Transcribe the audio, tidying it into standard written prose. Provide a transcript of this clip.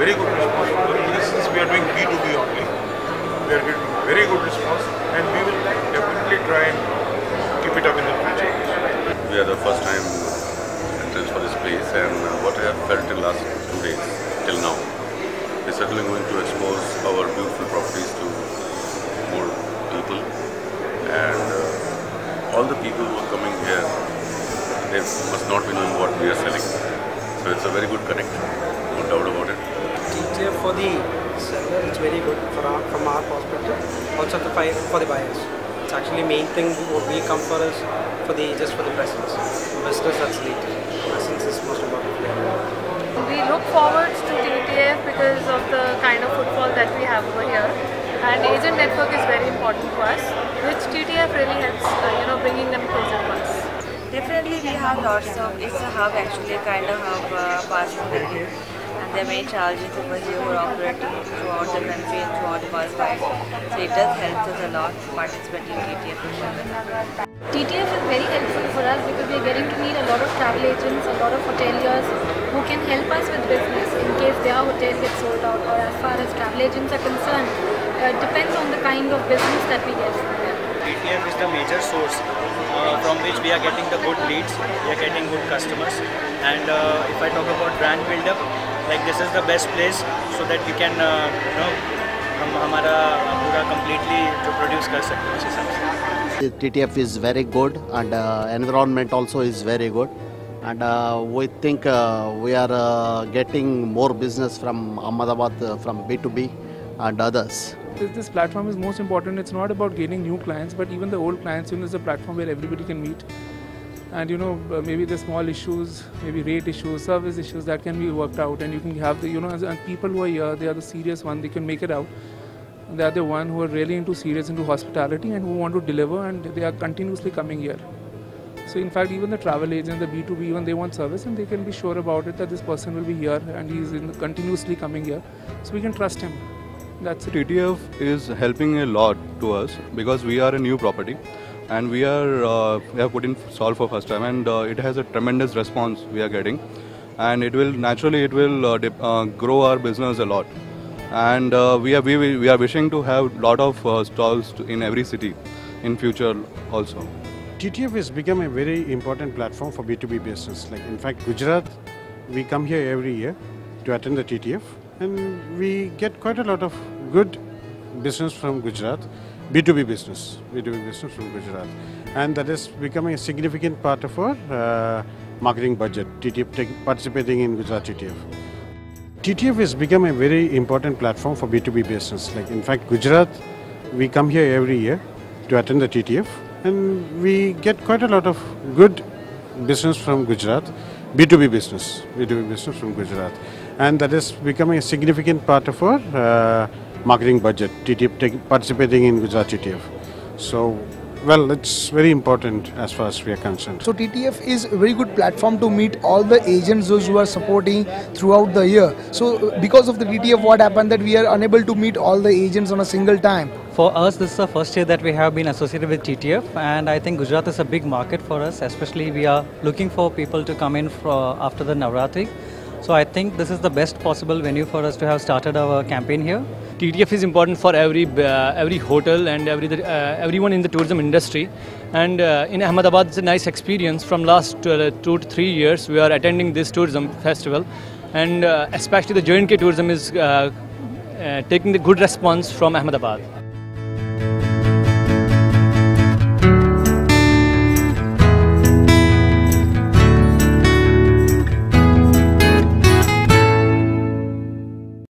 very good response from them. Since we are doing B2B only, we are getting very good response, and we will definitely try and keep it up in the future. We are the first time entrance for this place, and what I have felt in last 2 days till now, we're certainly going to expose our beautiful properties to more people, and all the people who are coming here, they must not be knowing what we are selling. So it's a very good connect, no doubt about it. TTF for the seller, it's very good from our perspective. Also for the buyers. It's actually main thing what we come for is just for the presence. Business, that's lead. Presence is most important. We look forward to TTF because of the kind of footfall that we have over here, and agent network is very important to us, which TTF really helps, bringing them closer to us. Definitely we have lots of, it's a hub actually, kind of hub passing building, and there are many challenges over here who are operating throughout the country and throughout worldwide. So it does help us a lot participating in TTF. TTF is very helpful for us because we are getting to meet a lot of travel agents, a lot of hoteliers who can help us with business in case their hotel gets sold out, or as far as travel agents are concerned, it depends on the kind of business that we get from them. TTF is the major source from which we are getting the good leads, we are getting good customers, and if I talk about brand build-up, like this is the best place so that we can हमारा पूरा completely to produce कर सकते हैं उसी TTF is very good, and environment also is very good, and we think we are getting more business from Ahmedabad, from B2B and others. This platform is most important. It's not about gaining new clients, but even the old clients, it's a platform where everybody can meet. And maybe the small issues, maybe rate issues, service issues, that can be worked out, and you can have the, and people who are here, they are the serious one, they can make it out. They are the one who are really serious into hospitality and who want to deliver, and they are continuously coming here. So in fact, even the travel agents, the B2B, even they want service, and they can be sure about it that this person will be here and he is continuously coming here. So we can trust him. That's it. TTF is helping a lot to us because we are a new property, and we have put in stall for first time, and it has a tremendous response we are getting, and it will naturally grow our business a lot, and we are wishing to have lot of stalls in every city in future also. TTF has become a very important platform for B2B business. Like in fact, Gujarat, we come here every year to attend the TTF, and we get quite a lot of good business from Gujarat, B2B business from Gujarat, and that is becoming a significant part of our marketing budget. TTF participating in Gujarat TTF. TTF has become a very important platform for B2B business. Like in fact, Gujarat, we come here every year to attend the TTF, and we get quite a lot of good business from Gujarat, B2B business from Gujarat, and that is becoming a significant part of our marketing budget. TTF participating in Gujarat TTF. So, well, it's very important as far as we are concerned. So TTF is a very good platform to meet all the agents, those who are supporting throughout the year. So because of the TTF, what happened that we are unable to meet all the agents on a single time. For us, this is the first year that we have been associated with TTF, and I think Gujarat is a big market for us. Especially we are looking for people to come in after the Navratri. So I think this is the best possible venue for us to have started our campaign here. TTF is important for every hotel and everyone in the tourism industry. And in Ahmedabad, it's a nice experience. From last 2 to 3 years, we are attending this tourism festival, and especially the J&K tourism is taking the good response from Ahmedabad.